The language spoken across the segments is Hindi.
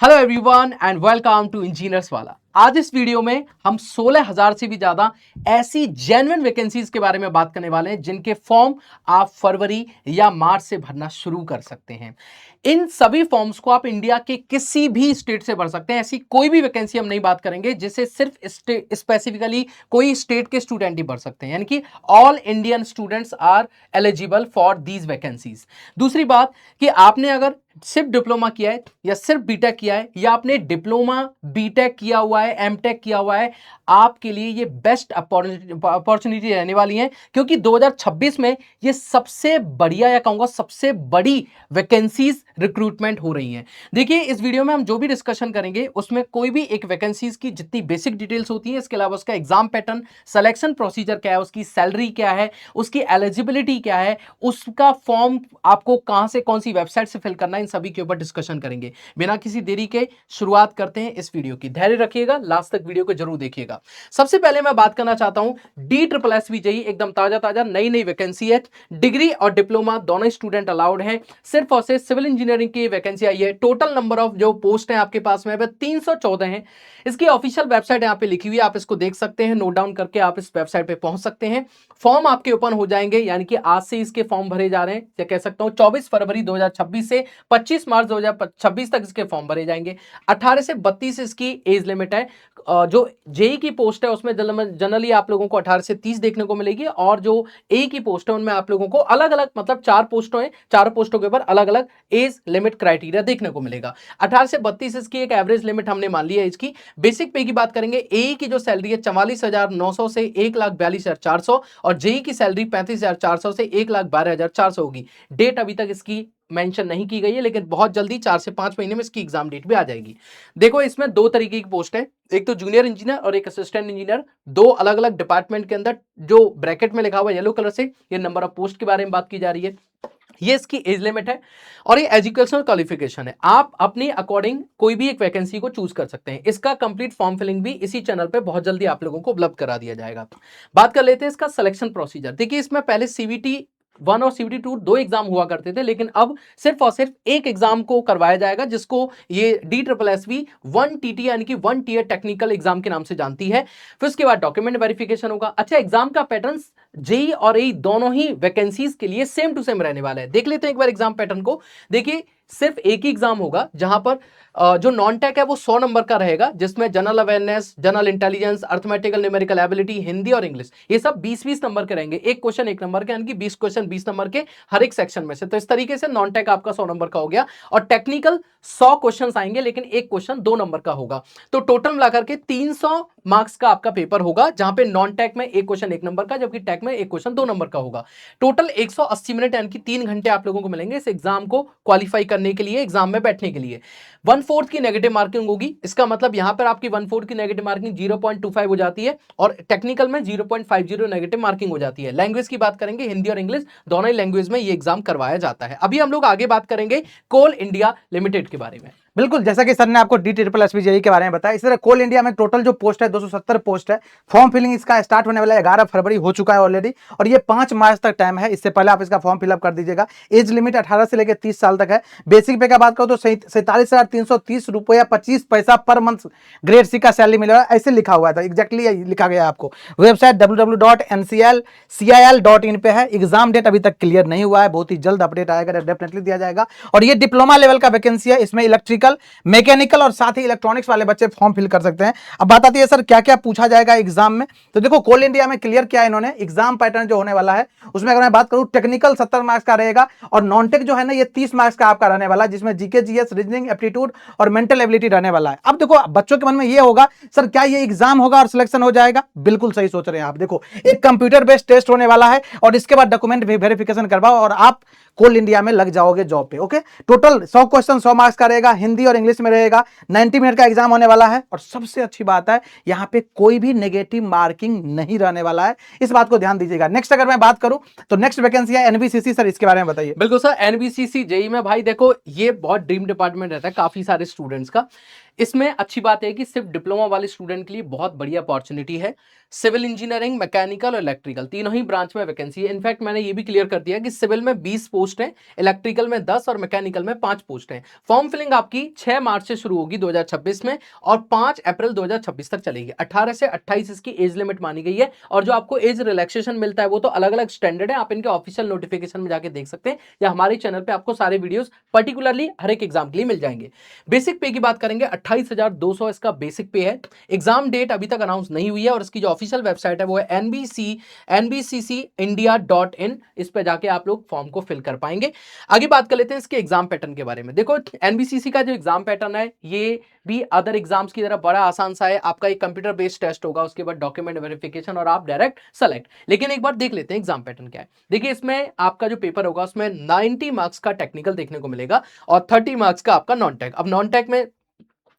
Hello everyone and welcome to engineers वाला। आज इस वीडियो में हम 16,000 से भी ज्यादा ऐसी जेन्युइन वैकेंसीज के बारे में बात करने वाले हैं जिनके फॉर्म आप फरवरी या मार्च से भरना शुरू कर सकते हैं। इन सभी फॉर्म्स को आप इंडिया के किसी भी स्टेट से भर सकते हैं। ऐसी कोई भी वैकेंसी हम नहीं बात करेंगे जिसे सिर्फ स्पेसिफिकली कोई स्टेट के स्टूडेंट ही भर सकते हैं, यानी कि all Indian students are eligible for these vacancies. दूसरी बात कि आपने अगर सिर्फ डिप्लोमा किया है या सिर्फ बीटेक किया है या आपने डिप्लोमा बीटेक किया हुआ है, एमटेक किया हुआ है, आपके लिए ये बेस्ट अपॉर्चुनिटी रहने वाली है, क्योंकि 2026 में ये सबसे बढ़िया या कहूंगा सबसे बड़ी वैकेंसीज रिक्रूटमेंट हो रही हैं। देखिए, इस वीडियो में हम जो भी डिस्कशन करेंगे उसमें कोई भी एक वैकेंसीज की जितनी बेसिक डिटेल्स होती है, इसके अलावा उसका एग्जाम पैटर्न, सिलेक्शन प्रोसीजर क्या है, उसकी सैलरी क्या है, उसकी एलिजिबिलिटी क्या है, उसका फॉर्म आपको कहां से कौन सी वेबसाइट से फिल करना है, इन सभी के ऊपर डिस्कशन करेंगे। बिना किसी देरी के शुरुआत करते हैं इस वीडियो की। धैर्य रखिएगा, लास्ट तक वीडियो को जरूर देखिएगा। सबसे पहले मैं बात करना चाहता हूं DSSS जेईई, एकदम ताजा ताजा नई नई वैकेंसी है। डिग्री और डिप्लोमा दोनों स्टूडेंट अलाउड हैं। सिर्फ और सिर्फ सिविल इंजीनियरिंग की वैकेंसी आई है। टोटल नंबर ऑफ जो पोस्ट है आपके पास में 314 है। इसकी ऑफिशियल वेबसाइट यहां पे लिखी हुई है, आप इसको देख सकते हैं, नोट डाउन करके आप इस वेबसाइट पे पहुंच सकते हैं। फॉर्म आपके ओपन हो जाएंगे, यानी कि आज से इसके फॉर्म भरे जा रहे हैं, या कह सकता हूं 24 फरवरी 2026 से 25 मार्च 2026 तक इसके फॉर्म भरे जाएंगे। 18 से 32 इसकी एज लिमिट है। जो जेई की पोस्ट है उसमें जनरली आप लोगों को 18 से 30 देखने को मिलेगी, और जो ए की पोस्ट है उनमें आप लोगों को अलग अलग, मतलब 4 पोस्टों है, 4 पोस्टों के ऊपर अलग अलग एज लिमिट क्राइटेरिया देखने को मिलेगा। 18 से 32 इसकी एक एवरेज लिमिट हमने मान ली है। इसकी बेसिक पे की बात करेंगे, ए की जो सैलरी है 44,900 से 1,42,400, और जेई की सैलरी 35,400 से 1,12,400 होगी। डेट अभी तक इसकी मेंशन नहीं की गई है, लेकिन बहुत जल्दी 4 से 5 महीने में इसकी एग्जाम डेट भी आ जाएगी। देखो, इसमें दो तरीके की पोस्ट है, एक तो जूनियर इंजीनियर और एक असिस्टेंट इंजीनियर। दो अलग अलग डिपार्टमेंट के अंदर, जो ब्रैकेट में लिखा हुआ है येलो कलर से, ये नंबर ऑफ पोस्ट के बारे में बात की जा रही है। ये इसकी एज लिमिट है और ये एजुकेशनल क्वालिफिकेशन है। आप अपने अकॉर्डिंग कोई भी एक वैकेंसी को चूज कर सकते हैं। इसका कंप्लीट फॉर्म फिलिंग भी इसी चैनल पे बहुत जल्दी आप लोगों को उपलब्ध करा दिया जाएगा। बात कर लेते हैं इसका सिलेक्शन प्रोसीजर। देखिए, इसमें पहले CVT 1 और CVT 2 दो एग्जाम हुआ करते थे, लेकिन अब सिर्फ और सिर्फ एक एग्जाम को करवाया जाएगा, जिसको ये DSSS 1TT यानी कि 1 टीयर टेक्निकल एग्जाम के नाम से जानती है। फिर उसके बाद डॉक्यूमेंट वेरिफिकेशन होगा। अच्छा, एग्जाम का पैटर्न जेई और एई दोनों ही वैकेंसीज के लिए सेम टू सेम रहने वाला है। देख लेते हैं एक बार एग्जाम पैटर्न को। देखिए, सिर्फ एक ही एग्जाम होगा जहां पर जो नॉन टेक है वो 100 नंबर का रहेगा, जिसमें general awareness, general intelligence, arithmetical numerical ability, Hindi और इंग्लिश, ये सब 20-20 नंबर के रहेंगे। एक क्वेश्चन 1 नंबर के, यानी कि 20 क्वेश्चन 20 नंबर के हर एक सेक्शन में से। तो इस तरीके से नॉन टेक आपका 100 नंबर का हो गया, और टेक्निकल 100 क्वेश्चन आएंगे, लेकिन एक क्वेश्चन 2 नंबर का होगा। तो टोटल मिलाकर के 300 मार्क्स का आपका पेपर होगा, जहां पे नॉन टेक में एक क्वेश्चन 1 नंबर का, जबकि टेक में एक क्वेश्चन 2 नंबर का होगा। टोटल 180 मिनट यानी कि 3 घंटे आप लोगों को मिलेंगे इस एग्जाम को क्वालिफाई करने के लिए, एग्जाम में बैठने के लिए। 1/4 की नेगेटिव मार्किंग होगी। इसका मतलब यहां पर आपकी 1/4 की नेगेटिव मार्किंग 0.25 हो जाती है, और टेक्निकल में 0.50 नेगेटिव मार्किंग हो जाती है। लैंग्वेज की बात करेंगे, हिंदी और इंग्लिश दोनों ही लैंग्वेज में ये एग्जाम करवाया जाता है। अभी हम लोग आगे बात करेंगे कोल इंडिया लिमिटेड के बारे में। बिल्कुल, जैसा कि सर ने आपको DSSS जेईई के बारे में बताया, इस तरह कोल इंडिया में टोटल जो पोस्ट है 270 पोस्ट है। फॉर्म फिलिंग इसका स्टार्ट होने वाला है 11 फरवरी, हो चुका है ऑलरेडी, और ये 5 मार्च तक टाइम है। इससे पहले आप इसका फॉर्म फिलअप कर दीजिएगा। एज लिमिट 18 से लेकर 30 साल तक है। बेसिक पे का बात करो तो 47,330 रुपया 25 पैसा पर मंथ ग्रेड सी का सैलरी मिलेगा, ऐसे लिखा हुआ था। एग्जैक्टली लिखा गया आपको। वेबसाइट www.nclcil.in पे है। एग्जाम डेट अभी तक क्लियर नहीं हुआ है, बहुत ही जल्द अपडेट आएगा, डेफिनेटली दिया जाएगा। और ये डिप्लोमा लेवल का वैकेंसी है। इसमें इलेक्ट्रिकल, मैकेनिकल और साथ ही इलेक्ट्रॉनिक्स वाले बच्चे फॉर्म फिल कर सकते हैं। अब बात आती है सर क्या क्या पूछा जाएगा एग्जाम में। तो देखो, कोल इंडिया में क्लियर किया है इन्होंने एग्जाम पैटर्न जो होने वाला है उसमें। अगर मैं बात करूं, टेक्निकल 70 मार्क्स का रहेगा, और नॉन टेक जो है ना ये 30 मार्क्स का आपका रहने वाला है, जिसमें जीके जीएस, रीजनिंग, एप्टीट्यूड और मेंटल एबिलिटी रहने वाला है। अब देखो, बच्चों के मन में ये होगा, सर क्या ये एग्जाम होगा और सिलेक्शन हो जाएगा? बिल्कुल सही सोच रहे हैं आप। देखो, एक कंप्यूटर बेस्ड टेस्ट होने वाला है, और इसके बाद डॉक्यूमेंट वेरिफिकेशन करवाओ और आप कोल इंडिया में लग जाओगे जॉब पे। ओके, टोटल 100 क्वेश्चन 100 मार्क्स का रहेगा, हिंदी और इंग्लिश में रहेगा। 90 मिनट का एग्जाम होने वाला है, और सबसे अच्छी बात है यहां पे कोई भी नेगेटिव मार्किंग नहीं रहने वाला है। इस बात को ध्यान दीजिएगा। नेक्स्ट अगर मैं बात करूं तो नेक्स्ट वैकेंसी है एनबीसीसी। सर इसके बारे में बताइए। बिल्कुल सर, एनबीसीसी जेई में भाई देखो, ये बहुत ड्रीम डिपार्टमेंट रहता है काफी सारे स्टूडेंट्स का। इसमें अच्छी बात है कि सिर्फ डिप्लोमा वाले स्टूडेंट के लिए बहुत बढ़िया अपॉर्चुनिटी है। सिविल इंजीनियरिंग, मैकेनिकल और इलेक्ट्रिकल तीनों ही ब्रांच में वैकेंसी है। इनफैक्ट मैंने ये भी क्लियर कर दिया कि सिविल में 20 पोस्ट हैं, इलेक्ट्रिकल में 10 और मैकेनिकल में 5 पोस्ट हैं। फॉर्म फिलिंग आपकी 6 मार्च से शुरू होगी 2026 में और 5 अप्रैल 2026 तक चलेगी। 18 से 28 इसकी एज लिमिट मानी गई है और जो आपको एज रिलैक्सेशन मिलता है वो तो अलग अलग स्टैंडर्ड है, आप इनके ऑफिशियल नोटिफिकेशन में जाके देख सकते हैं या हमारे चैनल पे आपको सारे वीडियोस पर्टिकुलरली हर एक एग्जाम के लिए मिल जाएंगे। बेसिक पे की बात करेंगे, 28,200 इसका बेसिक पे है। एग्जाम डेट अभी तक अनाउंस नहीं हुई है और इसकी जो ऑफिशियल वेबसाइट है वो है nbccindia.in। इस पे जाके आप लोग फॉर्म को फिल कर पाएंगे। आगे बात कर लेते हैं इसके एग्जाम पैटर्न के बारे में। देखो एनबीसीसी का जो एग्जाम पैटर्न है ये भी अदर एग्जाम्स की तरह बड़ा आसान सा है। आपका एक कंप्यूटर बेस्ड टेस्ट होगा, उसके बाद डॉक्यूमेंट वेरिफिकेशन और आप डायरेक्ट सेलेक्ट। लेकिन एक बार देख लेते हैं एग्जाम पैटर्न क्या है। देखिए इसमें आपका जो पेपर होगा उसमें 90 मार्क्स का टेक्निकल देखने को मिलेगा और 30 मार्क्स का आपका नॉन टेक। अब नॉन टेक में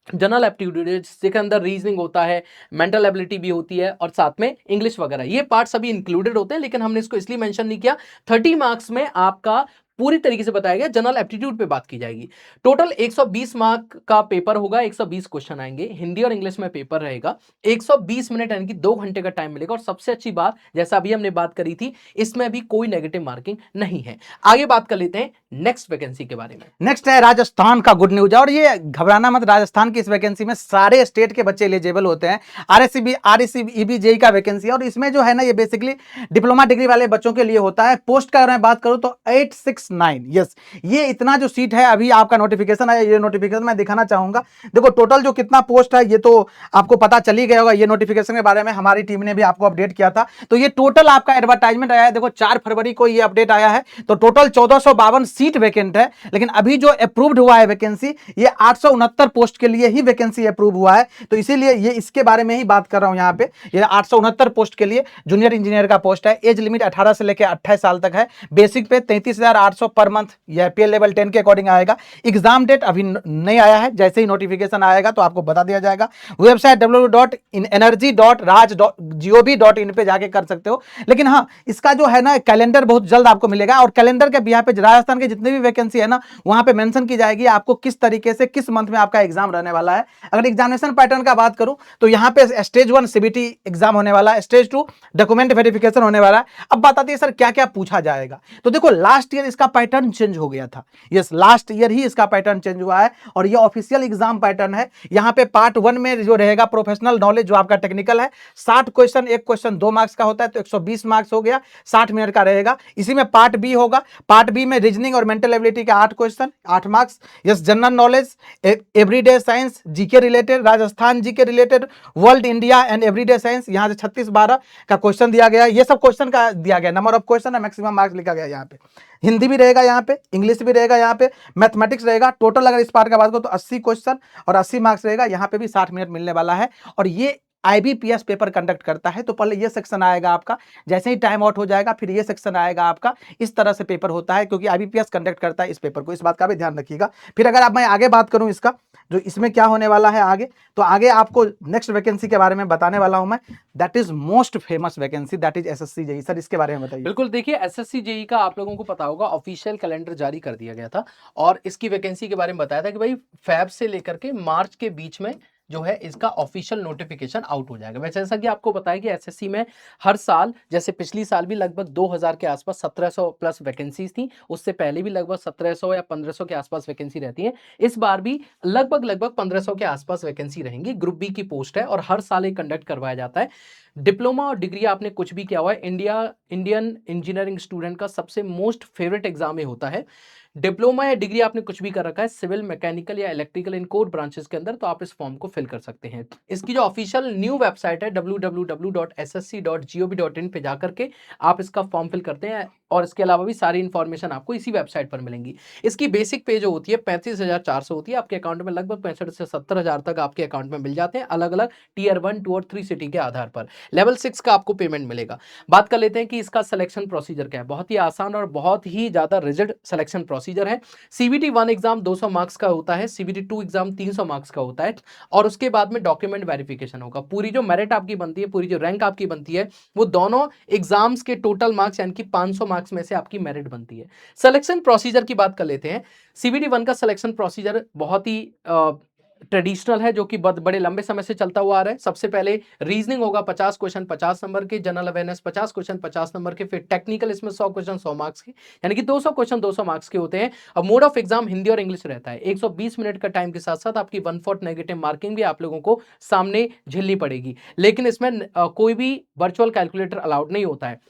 जनरल एप्टीट्यूड जिसके अंदर रीजनिंग होता है, मेंटल एबिलिटी भी होती है और साथ में इंग्लिश वगैरह, ये पार्ट सभी इंक्लूडेड होते हैं, लेकिन हमने इसको इसलिए मेंशन नहीं किया। 30 मार्क्स में आपका पूरी तरीके से बताया गया, जनरल एप्टीट्यूड पे बात की जाएगी। टोटल 120 मार्क का पेपर होगा, 120 क्वेश्चन आएंगे, हिंदी और इंग्लिश में पेपर रहेगा। 120 मिनट यानी कि 2 घंटे का टाइम मिलेगा और सबसे अच्छी बात, जैसा अभी हमने बात करी थी, इसमें भी कोई नेगेटिव मार्किंग नहीं है। आगे बात कर लेते हैं नेक्स्ट वैकेंसी के बारे में। नेक्स्ट है राजस्थान का गुड न्यूज, और ये घबराना मत, राजस्थान की इस वैकेंसी में सारे स्टेट के बच्चे एलिजिबल होते हैं। आरएससीबी जेई का वैकेंसी है और इसमें जो है ना ये बेसिकली डिप्लोमा डिग्री वाले बच्चों के लिए होता है। पोस्ट का अगर मैं बात करूं तो 869, यस, ये इतना जो सीट है, अभी आपका नोटिफिकेशन आया, ये नोटिफिकेशन मैं दिखाना चाहूंगा। देखो टोटल जो कितना पोस्ट है ये तो आपको पता चल ही गया होगा, ये नोटिफिकेशन के बारे में हमारी टीम ने भी आपको अपडेट किया था। तो ये टोटल आपका एडवर्टाइजमेंट आया है, देखो 4 फरवरी को ये अपडेट आया है। तो टोटल 1452 सीट वैकेंट है, लेकिन अभी जो अप्रूव्ड हुआ है वैकेंसी ये 869 पोस्ट के लिए ही वैकेंसी अप्रूव हुआ है। तो इसीलिए ये इसके बारे में ही बात कर रहा हूं। यहाँ पे ये 869 पोस्ट के लिए जूनियर इंजीनियर का पोस्ट है। एज लिमिट 18 से लेकर 28 साल तक है। बेसिक पे 33,800 पर मंथ, यह पीएल लेवल 10 के अकॉर्डिंग आएगा। एग्जाम डेट अभी नहीं आया है, जैसे ही नोटिफिकेशन आएगा तो आपको बता दिया जाएगा। वेबसाइट www.energy.raj.gov.in पे जाके कर सकते हो। लेकिन हाँ, इसका जो है ना कैलेंडर बहुत जल्द आपको मिलेगा और कैलेंडर के बिहार पे राजस्थान के जितने भी वैकेंसी है ना वहां पे मेंशन की जाएगी आपको किस तरीके से किस मंथ में आपका एग्जाम रहने वाला है। अगर एग्जामिनेशन पैटर्न का बात करूं तो यहाँ पे स्टेज 1 सीबीटी एग्जाम होने वाला है, स्टेज 2 डॉक्यूमेंट वेरिफिकेशन होने वाला है। अब बात आती है सर क्या क्या पूछा जाएगा। तो देखो लास्ट ईयर इसका पैटर्न चेंज हो गया था, यस लास्ट ईयर ही इसका पैटर्न चेंज हुआ है और ये ऑफिशियल एग्जाम पैटर्न है। यहाँ पे पार्ट 1 में जो रहेगा प्रोफेशनल नॉलेज जो आपका टेक्निकल है, 60 क्वेश्चन, एक क्वेश्चन 2 मार्क्स का होता है तो 120 मार्क्स हो गया, 60 मिनट का रहेगा। इसी में पार्ट बी होगा, पार्ट बी में रीजनिंग और मेंटल एबिलिटी के 8 question, 8 marks. Yes, general knowledge, everyday science, GK related, Rajasthan GK related, world India and everyday science, यहाँ से 36-12 का क्वेश्चन दिया गया है। ये सब क्वेश्चन का दिया गया, नंबर ऑफ क्वेश्चन है, मैक्सिमम मार्क्स लिखा गया यहाँ पे। हिंदी भी रहेगा यहाँ पे, इंग्लिश भी रहेगा यहाँ पे, मैथमेटिक्स रहेगा। टोटल अगर इस पार्ट का बात करो तो 80 क्वेश्चन और 80 मार्क्स रहेगा। यहाँ पे भी 60 मिनट मिलने वाला है और ये आईबीपीएस पेपर कंडक्ट करता है। तो पहले ये सेक्शन आएगा आपका, जैसे ही टाइम आउट हो जाएगा फिर ये सेक्शन आएगा आपका। इस तरह से पेपर होता है क्योंकि आईबीपीएस कंडक्ट करता है इस पेपर को, इस बात का भी ध्यान रखिएगा। फिर अगर मैं आगे बात करूं इसका जो इसमें क्या होने वाला है आगे, तो आगे आपको नेक्स्ट वैकेंसी के बारे में बताने वाला हूं मैं। That is most famous vacancy, that is SSC JE. Sir इसके बारे में बताइए। बिल्कुल, देखिए एसएससी जेई का आप लोगों को पता होगा ऑफिशियल कैलेंडर जारी कर दिया गया था और इसकी वैकेंसी के बारे में बताया था कि भाई फेब से लेकर के मार्च के बीच में जो है इसका ऑफिशियल नोटिफिकेशन आउट हो जाएगा। वैसे जैसा कि आपको बताया कि एसएससी में हर साल, जैसे पिछली साल भी लगभग 2000 के आसपास 1700 प्लस वैकेंसीज थी, उससे पहले भी लगभग 1700 या 1500 के आसपास वैकेंसी रहती है। इस बार भी लगभग 1500 के आसपास वैकेंसी रहेंगी। ग्रुप बी की पोस्ट है और हर साल ये कंडक्ट करवाया जाता है। डिप्लोमा और डिग्री आपने कुछ भी किया हुआ है, इंडियन इंजीनियरिंग स्टूडेंट का सबसे मोस्ट फेवरेट एग्जाम ये होता है। डिप्लोमा या डिग्री आपने कुछ भी कर रखा है सिविल, मैकेनिकल या इलेक्ट्रिकल इन कोर ब्रांचेस के अंदर, तो आप इस फॉर्म को फिल कर सकते हैं। इसकी जो ऑफिशियल न्यू वेबसाइट है www.ssc.gov.in पे जाकर के आप इसका फॉर्म फिल करते हैं और इसके अलावा भी सारी इंफॉर्मेशन आपको इसी वेबसाइट पर मिलेंगी। इसकी बेसिक पे जो होती है 35,400 होती है, आपके अकाउंट में लगभग 65 से 70,000 तक आपके अकाउंट में मिल जाते हैं, अलग अलग टीयर 1, 2 और 3 सिटी के आधार पर। लेवल 6 का आपको पेमेंट मिलेगा। बात कर लेते हैं कि इसका सिलेक्शन प्रोसीजर क्या है। बहुत ही आसान और बहुत ही ज्यादा रिजिड सिलेक्शन प्रोसीजर है। सीबीटी 1 एग्जाम 200 मार्क्स का होता है, सीबीटी 2 एग्जाम 300 मार्क्स का होता है और उसके बाद में डॉक्यूमेंट वेरिफिकेशन होगा। पूरी जो मेरिट आपकी बनती है, पूरी जो रैंक आपकी बनती है, वो दोनों एग्जाम्स के टोटल मार्क्स यानी कि 500 मार्क्स में से आपकी मेरिट बनती है। सिलेक्शन प्रोसीजर की बात कर लेते हैं। सीबीटी 1 का सिलेक्शन प्रोसीजर बहुत ही ट्रेडिशनल है जो कि बड़े लंबे समय से चलता हुआ आ रहा है। सबसे पहले रीजनिंग होगा 50 क्वेश्चन 50 नंबर के, जनरल अवेयरनेस 50 क्वेश्चन 50 नंबर के, फिर टेक्निकल इसमें 100 क्वेश्चन 100 मार्क्स के, यानी कि 200 क्वेश्चन 200 मार्क्स के होते हैं। अब मोड ऑफ एग्जाम हिंदी और इंग्लिश रहता है। 120 मिनट का टाइम के साथ साथ आपकी 1/4 नेगेटिव मार्किंग भी आप लोगों को सामने झेलनी पड़ेगी, लेकिन इसमें कोई भी वर्चुअल कैलकुलेटर अलाउड नहीं होता है।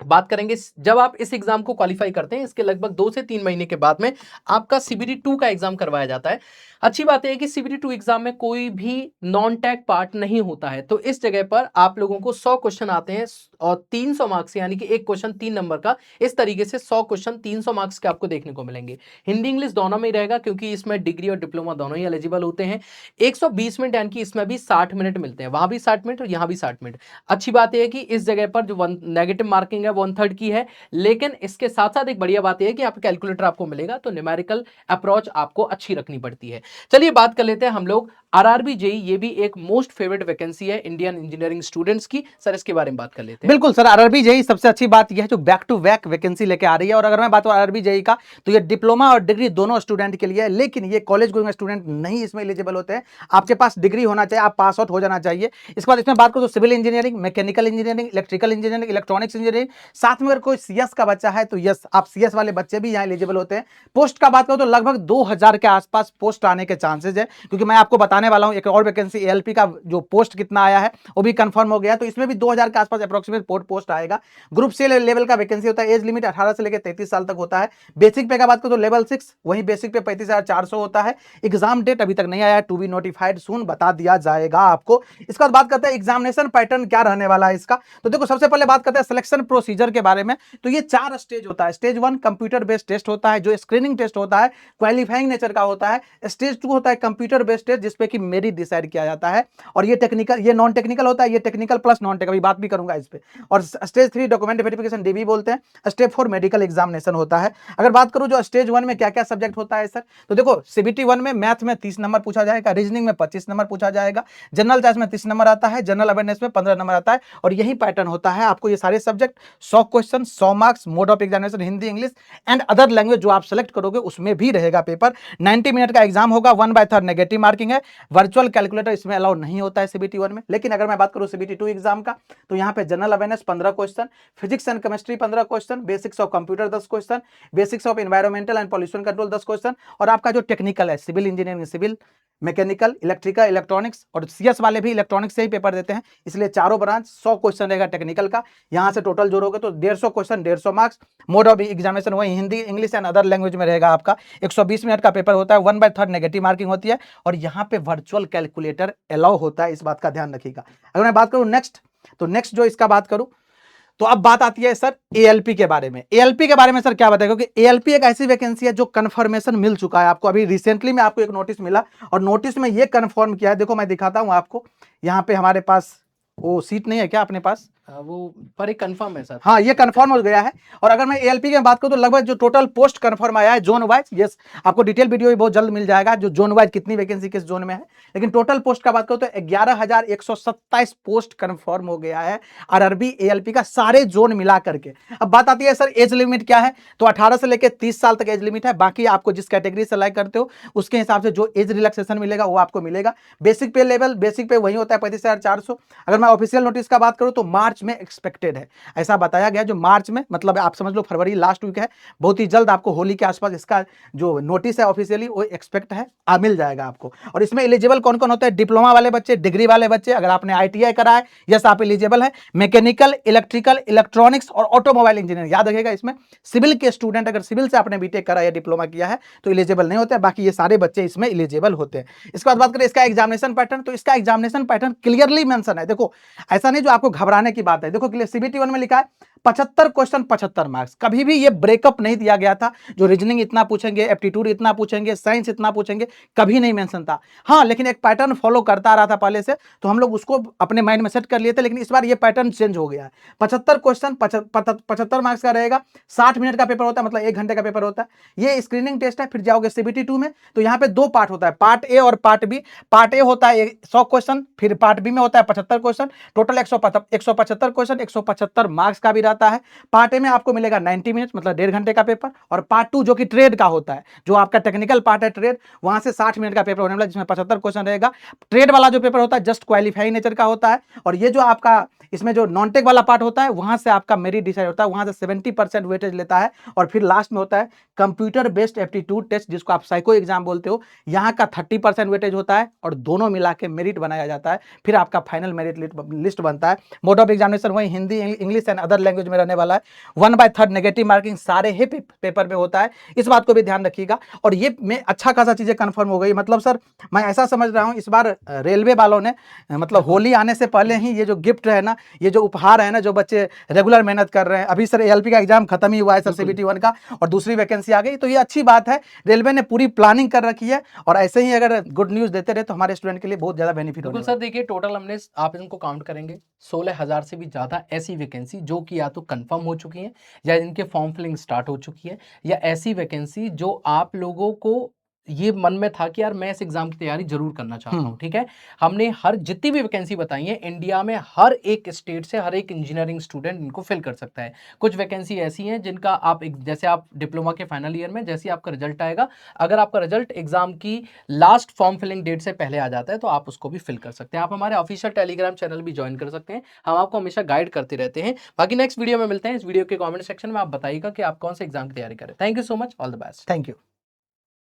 बात करेंगे जब आप इस एग्जाम को क्वालिफाई करते हैं, इसके लगभग 2 से 3 महीने के बाद में आपका सीबीटी 2 का एग्जाम करवाया जाता है। अच्छी बात यह है कि सीबीटी 2 एग्जाम में कोई भी नॉन टैग पार्ट नहीं होता है, तो इस जगह पर आप लोगों को 100 क्वेश्चन आते हैं और 300 मार्क्स, यानी कि एक क्वेश्चन 3 नंबर का। इस तरीके से 100 क्वेश्चन 300 मार्क्स के आपको देखने को मिलेंगे। हिंदी इंग्लिश दोनों में ही रहेगा, क्योंकि इसमें डिग्री और डिप्लोमा दोनों ही एलिजिबल होते हैं। 120 मिनट, यानी कि इसमें भी 60 मिनट मिलते हैं, वहां भी 60 मिनट और यहां भी 60 मिनट। अच्छी बात यह है कि इस जगह पर जो नेगेटिव मार्किंग है 1/3 की है, लेकिन इसके साथ साथ एक बढ़िया बात यह है कि आपको कैलकुलेटर आपको मिलेगा, तो न्यूमेरिकल अप्रोच आपको अच्छी रखनी पड़ती है। चलिए बात कर लेते हैं हम लोग आरआरबी जेई, ये भी एक मोस्ट फेवरेट वैकेंसी है इंडियन इंजीनियरिंग स्टूडेंट्स की। सर इसके बारे में बात कर लेते हैं। बिल्कुल सर, आरआरबी जेई सबसे अच्छी बात यह है जो बैक टू बैक वैकेंसी लेके आ रही है। और अगर मैं बात करूं आरआरबी जेई का, तो ये डिप्लोमा और डिग्री दोनों स्टूडेंट के लिए है, लेकिन ये कॉलेज गोइंग स्टूडेंट नहीं इसमें एलिजिबल होते हैं। आपके पास डिग्री होना चाहिए, आप पास आउट हो जाना चाहिए। इसके बाद इसमें बात करूं तो civil engineering, mechanical engineering, electrical engineering, electronics engineering, साथ में अगर कोई सीएस का बच्चा है तो यस, आप सीएस वाले बच्चे भी यहाँ एलिजिबल होते हैं। पोस्ट का बात करूं तो लगभग 2000 के आसपास पोस्ट आने के चांसेस है, क्योंकि मैं आपको बताने वाला हूं एक और वैकेंसी एएलपी का जो पोस्ट कितना आया है वो भी कंफर्म हो गया, तो इसमें भी 2000 के आसपास अप्रोक्सीमेट पोस्ट आएगा। ग्रुप सी लेवल का वैकेंसी होता है, एज लिमिट 18 से लेकर 33 साल तक होता है। बेसिक पे का बात करो तो लेवल 6, वही बेसिक पे 35,400 होता है। एग्जाम डेट अभी तक नहीं आया है, टू बी नोटिफाइड सून, बता दिया जाएगा आपको। इसके बाद बात करते हैं एग्जामिनेशन पैटर्न क्या रहने वाला है इसका। तो देखो सबसे पहले बात करते हैं सिलेक्शन प्रोसीजर के बारे में। तो ये 4 स्टेज होता है। स्टेज 1 कंप्यूटर बेस्ड टेस्ट होता है, जो स्क्रीनिंग टेस्ट होता है, क्वालिफाइंग नेचर का होता है। स्टेज 2 होता है कंप्यूटर बेस्ड टेस्ट, जिसपे कि मेरिट डिसाइड किया जाता है, और ये टेक्निकल, ये नॉन टेक्निकल होता है, ये टेक्निकल प्लस नॉन टेक्निकल, बात भी करूंगा इस पे। और स्टेज 3 डॉक्यूमेंट वेरिफिकेशन, डीवी बोलते हैं। स्टेप 4 मेडिकल एग्जामिनेशन होता है। अगर बात करूं जो स्टेज 1 में क्या क्या सब्जेक्ट होता है सर, तो देखो सीबीटी 1 में मैथ में 30 नंबर पूछा जाएगा, रीजनिंग में 25 नंबर पूछा जाएगा, जनरल चॉइस में 30 नंबर आता है, जनरल अवेयरनेस में 15 नंबर आता है, और यही पैटर्न होता है। आपको ये सारे subject 100 question 100 marks, mode of examination Hindi English and other language जो आप सेलेक्ट करोगे उसमें भी रहेगा पेपर। 90 मिनट का एग्जाम होगा, 1/3 नेगेटिव मार्किंग है। वर्चुअल कैलकुलेटर इसमें अलाउ नहीं होता है सीबीटी 1 में। लेकिन अगर मैं बात करूं सीबीटी 2 एग्जाम का, तो यहाँ पे general awareness 15 question, physics and chemistry 15 question, basics of computer 10 question, basics of environmental and pollution control 10 question, और आपका जो टेक्निकल है civil engineering, civil, mechanical, electrical, electronics, और सीएस वाले भी इलेक्ट्रॉनिक्स से ही पेपर देते हैं, इसलिए चारों ब्रांच 100 क्वेश्चन रहेगा टेक्निकल का। यहाँ से टोटल जोड़ोगे तो 150 question 150 marks. Mode of examination वही Hindi English and other language में रहेगा आपका। 120 मिनट का पेपर होता है, 1/3 नेगेटिव मार्किंग होती है, और यहाँ पे वर्चुअल कैलकुलेटर अलाउ होता है, इस बात का ध्यान रखिएगा। अगर मैं बात करूं नेक्स्ट, तो नेक्स्ट जो इसका बात करूं, तो अब बात आती है सर एएलपी के बारे में। एएलपी के बारे में सर क्या बताएगा, क्योंकि एएलपी एक ऐसी वैकेंसी है जो कंफर्मेशन मिल चुका है आपको। अभी रिसेंटली में आपको एक नोटिस मिला, और नोटिस में ये कंफर्म किया है, देखो मैं दिखाता हूं आपको। यहाँ पे हमारे पास वो सीट नहीं है क्या अपने पास, वो पर एक कंफर्म है सर। हाँ ये कंफर्म हो गया है। और अगर मैं एएलपी की बात करूं तो लगभग जो टोटल पोस्ट कंफर्म आया है जोन वाइज, यस आपको डिटेल वीडियो भी बहुत जल्द मिल जाएगा जो जोन वाइज कितनी वैकेंसी किस जोन में है। लेकिन टोटल पोस्ट का बात करूं तो 11,127 पोस्ट कंफर्म हो गया है आरआरबी एएलपी का, सारे जोन मिला करके। अब बात आती है सर एज लिमिट क्या है, तो 18 से लेकर 30 साल तक एज लिमिट है। बाकी आपको जिस कैटेगरी से लाइक करते हो उसके हिसाब से जो एज रिलैक्सेशन मिलेगा वो आपको मिलेगा। बेसिक पे लेवल, बेसिक पे वही होता है 35,400। अगर मैं ऑफिशियल नोटिस का बात करूं तो मार्च में एक्सपेक्टेड है, ऐसा बताया गया। जो मार्च में मतलब आप समझ लो फरवरी लास्ट वीक है, बहुत ही जल्द आपको होली के आसपास इसका जो नोटिस है ऑफिशियली वो एक्सपेक्ट है, मिल जाएगा आपको। और इसमें एलिजिबल कौन कौन होता है, डिप्लोमा वाले बच्चे, डिग्री वाले बच्चे, अगर आपने आईटीआई करा है यस आप एलिजिबल है, मैकेनिकल, इलेक्ट्रिकल, इलेक्ट्रॉनिक्स और ऑटोमोबाइल इंजीनियरिंग, याद रखिएगा इसमें सिविल के स्टूडेंट अगर सिविल से आपने बीटेक करा या डिप्लोमा किया है तो एलिजिबल नहीं होते हैं, बाकी ये सारे बच्चे इसमें एलिजिबल होते हैं। इसके बाद बात करें इसका एग्जामिनेशन पैटर्न, तो इसका एग्जामिनेशन पैटर्न क्लियरली मेंशन है। देखो ऐसा नहीं जो आपको घबराने की बात है, देखो सीबीटी 1 में लिखा है 75 क्वेश्चन 75 मार्क्स। कभी भी ये ब्रेकअप नहीं दिया गया था, जो रीजनिंग इतना पूछेंगे, एप्टीट्यूड इतना पूछेंगे, साइंस इतना पूछेंगे, कभी नहीं मेंशन था। हाँ लेकिन एक पैटर्न फॉलो करता रहा था पहले से, तो हम लोग उसको अपने माइंड में सेट कर लिए थे। लेकिन इस बार ये पैटर्न चेंज हो गया है। 75 क्वेश्चन 75 मार्क्स का रहेगा, 60 मिनट का पेपर होता है, मतलब 1 घंटे का पेपर होता है। ये स्क्रीनिंग टेस्ट है। फिर जाओगे सीबीटी 2 में, तो यहाँ पे 2 पार्ट होता है, पार्ट ए और पार्ट बी। पार्ट ए होता है 100 क्वेश्चन, फिर पार्ट बी में होता है 75 क्वेश्चन, टोटल 175 75 क्वेश्चन 175 मार्क्स का भी रहता है। पार्ट ए में आपको मिलेगा 90 मिनट मतलब 1.5 घंटे का पेपर, और पार्ट 2 जो कि ट्रेड का होता है, जो आपका टेक्निकल पार्ट है ट्रेड, वहां से 60 मिनट का पेपर होने वाला है जिसमें 75 क्वेश्चन रहेगा। ट्रेड वाला जो पेपर होता है जस्ट क्वालिफाइंग नेचर का होता है, और ये जो आपका इसमें जो नॉन टेक वाला पार्ट होता है वहां से आपका मेरिट डिसाइड होता है, वहां से 70% वेटेज लेता है। और फिर लास्ट में होता है कंप्यूटर बेस्ड एप्टीट्यूड टेस्ट, जिसको आप साइको एग्जाम बोलते हो, यहाँ का 30% वेटेज होता है, और दोनों मिला के मेरिट बनाया जाता है। फिर आपका फाइनल मेरिट लिस्ट बनता है। मोड ऑफ एग्जामिनेशन वही Hindi, English and other language में रहने वाला है। 1/3 नेगेटिव मार्किंग सारे ही पेपर में होता है, इस बात को भी ध्यान रखिएगा। और ये में अच्छा खासा चीजें कंफर्म हो गई, मतलब सर मैं ऐसा समझ रहा हूँ इस बार रेलवे वालों ने मतलब होली आने से पहले ही ये जो गिफ्ट है ना, ये जो उपहार है ना, जो बच्चे रेगुलर मेहनत कर रहे हैं, अभी सर एलपी का एग्जाम खत्म ही हुआ है सर, सीबीटी 1 का, और दूसरी वैकेंसी आ गई, तो ये अच्छी बात है। रेलवे ने पूरी प्लानिंग कर रखी है, और ऐसे ही अगर गुड न्यूज देते रहे तो हमारे स्टूडेंट के लिए बहुत ज्यादा बेनिफिट होगा। बिल्कुल सर, देखिए टोटल हमने आप इनको काउंट करेंगे 16,000 से भी ज़्यादा ऐसी वैकेंसी जो कि या तो कंफर्म हो चुकी हैं, या इनके फॉर्म फिलिंग स्टार्ट हो चुकी है, या ऐसी वैकेंसी जो आप लोगों को ये मन में था कि यार मैं इस एग्जाम की तैयारी जरूर करना चाहता हूँ। ठीक है, हमने हर जितनी भी वैकेंसी बताई है इंडिया में, हर एक स्टेट से हर एक इंजीनियरिंग स्टूडेंट इनको फिल कर सकता है। कुछ वैकेंसी ऐसी हैं जिनका आप जैसे आप डिप्लोमा के फाइनल ईयर में जैसे आपका रिजल्ट आएगा, अगर आपका रिजल्ट एग्जाम की लास्ट फॉर्म फिलिंग डेट से पहले आ जाता है तो आप उसको भी फिल कर सकते हैं। आप हमारे ऑफिशियल टेलीग्राम चैनल भी ज्वाइन कर सकते हैं, हम आपको हमेशा गाइड करते रहते हैं। बाकी नेक्स्ट वीडियो में मिलते हैं। इस वीडियो के कमेंट सेक्शन में आप बताइएगा कि आप कौन से एग्जाम की तैयारी करें। Thank you so much, all the best. Thank you.